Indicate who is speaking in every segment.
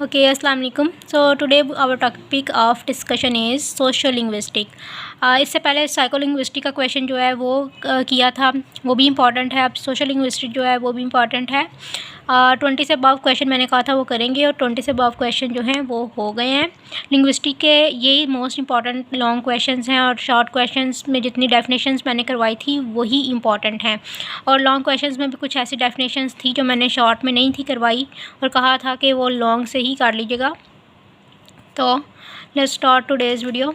Speaker 1: Okay, अस्सलाम वालेकुम. So today our topic of discussion is social linguistic. इससे पहले साइकोलिंग्विस्टिक का क्वेश्चन जो है वो किया था, वो भी इम्पॉर्टेंट है. अब सोशल लिंग्विस्टिक जो है वो भी इम्पॉर्टेंट है. 20 से अबव क्वेश्चन मैंने कहा था वो करेंगे और 20 से अबव क्वेश्चन जो हैं वो हो गए हैं. लिंग्विस्टिक के यही मोस्ट इंपॉर्टेंट लॉन्ग क्वेश्चंस हैं और शॉर्ट क्वेश्चंस में जितनी डेफिनेशंस मैंने करवाई थी वही इंपॉर्टेंट हैं. और लॉन्ग क्वेश्चंस में भी कुछ ऐसी डेफिनेशंस थी जो मैंने शॉर्ट में नहीं थी करवाई और कहा था कि वो लॉन्ग से ही कर लीजिएगा. तो let's start today's video.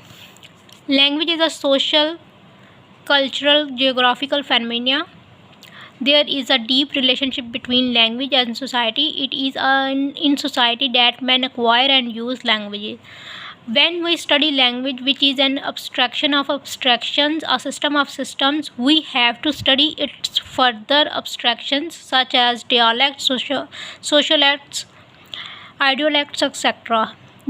Speaker 1: Language is a social, cultural, geographical phenomena. There is a deep relationship between language and society. It is in society that men acquire and use languages. When we study language, which is an abstraction of abstractions, a system of systems, we have to study its further abstractions such as dialects, sociolects, idiolects, etc.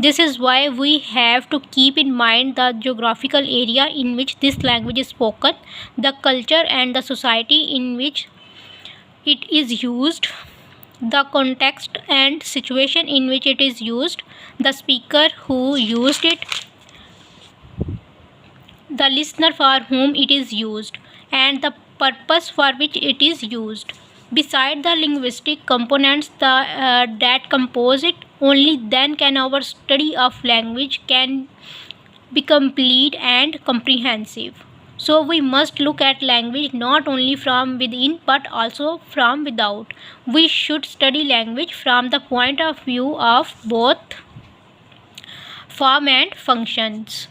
Speaker 1: This is why we have to keep in mind the geographical area in which this language is spoken, the culture and the society in which it is used, the context and situation in which it is used, the speaker who used it, the listener for whom it is used, and the purpose for which it is used. Beside the linguistic components that compose it, only then can our study of language can be complete and comprehensive. So we must look at language not only from within but also from without. We should study language from the point of view of both form and functions.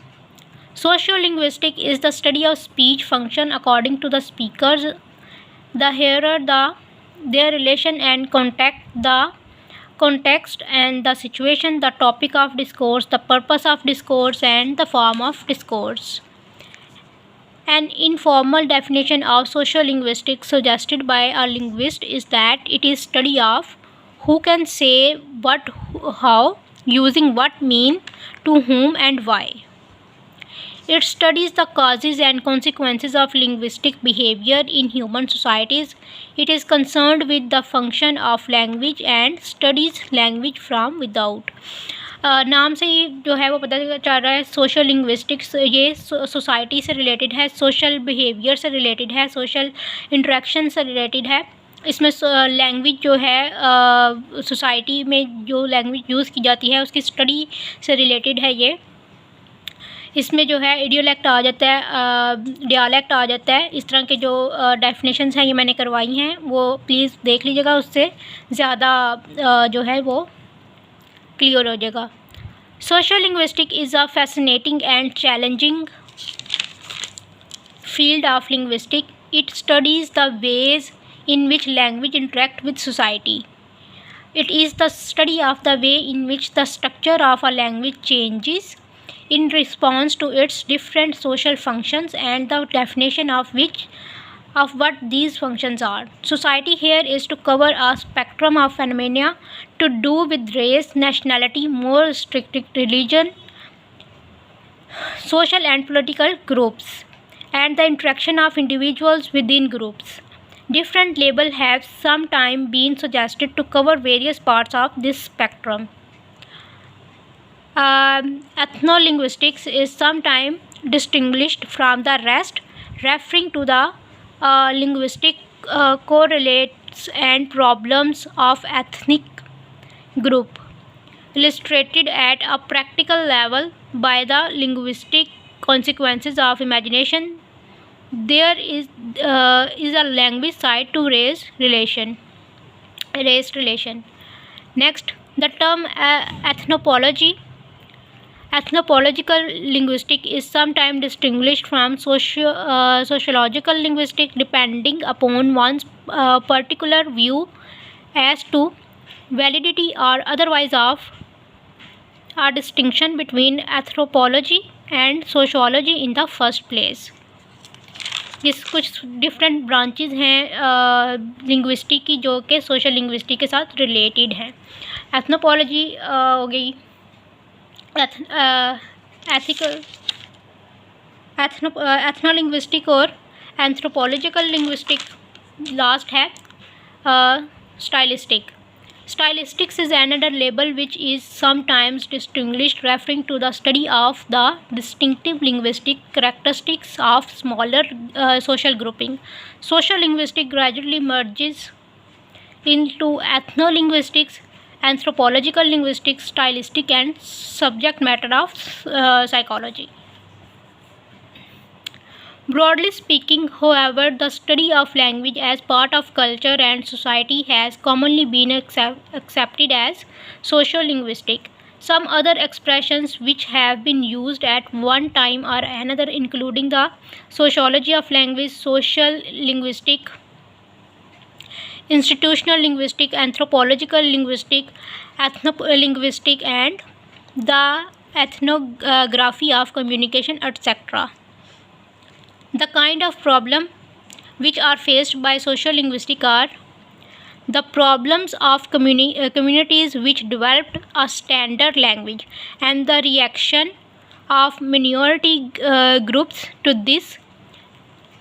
Speaker 1: Socio-linguistic is the study of speech function according to the speakers, the hearer, their relation and the context and the situation, the topic of discourse, the purpose of discourse and the form of discourse. An informal definition of sociolinguistics suggested by a linguist is that it is study of who can say what, how, using what mean, to whom and why. It studies the causes and consequences of linguistic behavior in human societies. It is concerned with the function of language and studies language from without. नाम से ही जो है वो पता चल रहा है social linguistics ये सोसाइटी से रिलेटेड है, सोशल बिहेवियर से रिलेटेड है, सोशल इंटरेक्शन से रिलेटेड है. इसमें लैंग्वेज जो है सोसाइटी में जो लैंग्वेज यूज़ की जाती है उसकी स्टडी से रिलेटेड है ये. इसमें जो है इडियोलेक्ट आ जाता है, डियालेक्ट आ जाता है. इस तरह के जो डेफिनेशंस हैं ये मैंने करवाई हैं, वो प्लीज़ देख लीजिएगा, उससे ज़्यादा जो है वो क्लियर हो जाएगा. Social linguistic is a fascinating and challenging field of linguistics. It studies the ways in which language interact with society. It is the study of the way in which the structure of a language changes in response to its different social functions and the definition of what these functions are. Society here is to cover a spectrum of phenomena to do with race, nationality, more strict religion, social and political groups, and the interaction of individuals within groups. Different labels have sometimes been suggested to cover various parts of this spectrum. Ethnolinguistics is sometimes distinguished from the rest, referring to the linguistic correlates and problems of ethnic group, illustrated at a practical level by the linguistic consequences of imagination. There is a language side to race relation. Next, the term ethnopoligy. Ethnopolitical linguistics is sometimes distinguished from sociological linguistics depending upon one's particular view as to validity or otherwise of a distinction between anthropology and sociology in the first place. जिस कुछ different branches हैं linguistic की जो कि social linguistic के साथ related हैं. एथनोपोलॉजी हो गई, एथनोलिंग्विस्टिक और एंथ्रोपोलॉजिकल लिंग्विस्टिक लास्ट है stylistic. Stylistics is another label which is sometimes distinguished, referring to the study of the distinctive linguistic characteristics of smaller social grouping. Social linguistics gradually merges into ethno-linguistics, anthropological linguistics, stylistic, and subject matter of psychology. Broadly speaking, however, the study of language as part of culture and society has commonly been accepted as socio-linguistic. Some other expressions which have been used at one time or another, including the sociology of language, social linguistic, institutional linguistic, anthropological linguistic, ethnolinguistic, and the ethnography of communication, etc. The kind of problem which are faced by social linguistics are the problems of communities which developed a standard language and the reaction of minority groups to this,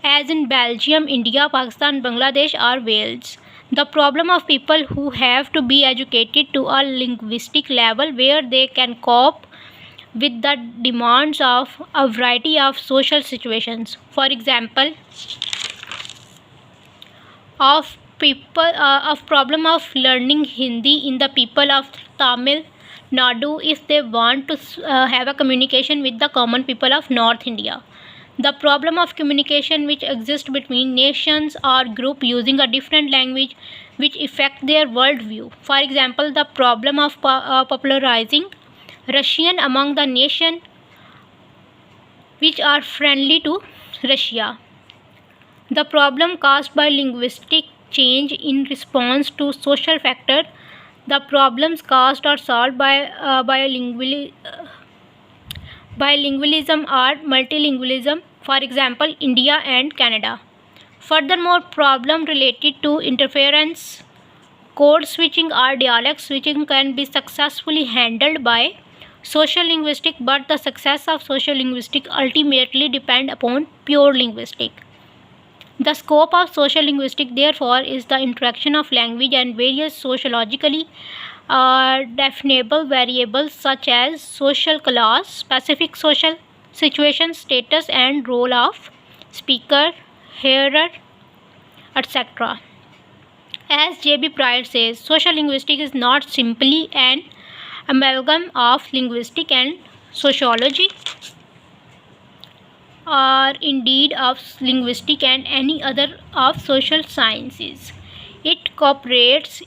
Speaker 1: as in Belgium, India, Pakistan, Bangladesh, or Wales. The problem of people who have to be educated to a linguistic level where they can cope with the demands of a variety of social situations. For example, of problem of learning Hindi in the people of Tamil Nadu if they want to have a communication with the common people of North India. The problem of communication which exists between nations or group using a different language which affect their worldview. For example, the problem of popularizing Russian among the nation which are friendly to Russia. The problem caused by linguistic change in response to social factor. The problems caused or solved by bilingualism or multilingualism, for example, India and Canada. Furthermore, problem related to interference, code switching or dialect switching can be successfully handled by social linguistics, but the success of social linguistics ultimately depend upon pure linguistics. The scope of social linguistics, therefore, is the interaction of language and various sociologically definable variables such as social class, specific social situation, status, and role of speaker, hearer, etc. As J.B. Pryor says, social linguistics is not simply an amalgam of linguistics and sociology, or indeed of linguistics and any other of social sciences. It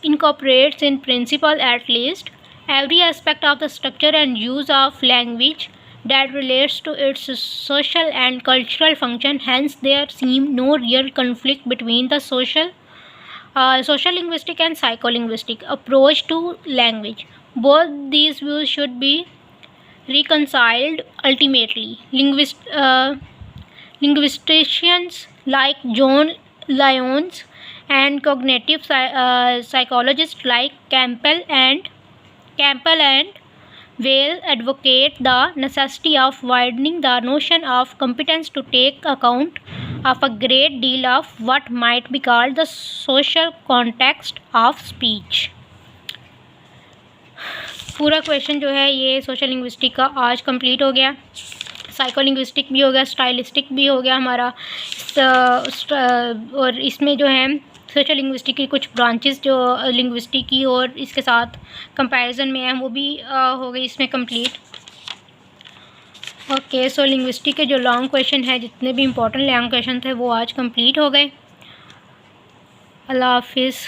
Speaker 1: incorporates in principle at least every aspect of the structure and use of language that relates to its social and cultural function. Hence, there seems no real conflict between the social linguistic and psycholinguistic approach to language. Both these views should be reconciled ultimately. Linguisticians like John Lyons and cognitive psychologists like Campbell and Weil advocate the necessity of widening the notion of competence to take account of a great deal of what might be called the social context of speech. पूरा question जो है ये social linguistic का आज complete हो गया, साइकोलिंग्विस्टिक भी हो गया, स्टाइलिस्टिक भी हो गया हमारा, और इसमें जो है सोशल लिंग्विस्टिक की कुछ ब्रांचेस जो लिंग्विस्टिक की और इसके साथ कंपैरिजन में हैं वो भी हो गई इसमें कंप्लीट। ओके, सो लिंग्विस्टिक के जो लॉन्ग क्वेश्चन है, जितने भी इंपॉर्टेंट लॉन्ग क्वेश्चन थे वो आज कंप्लीट हो गए। अल्लाह हाफिज़।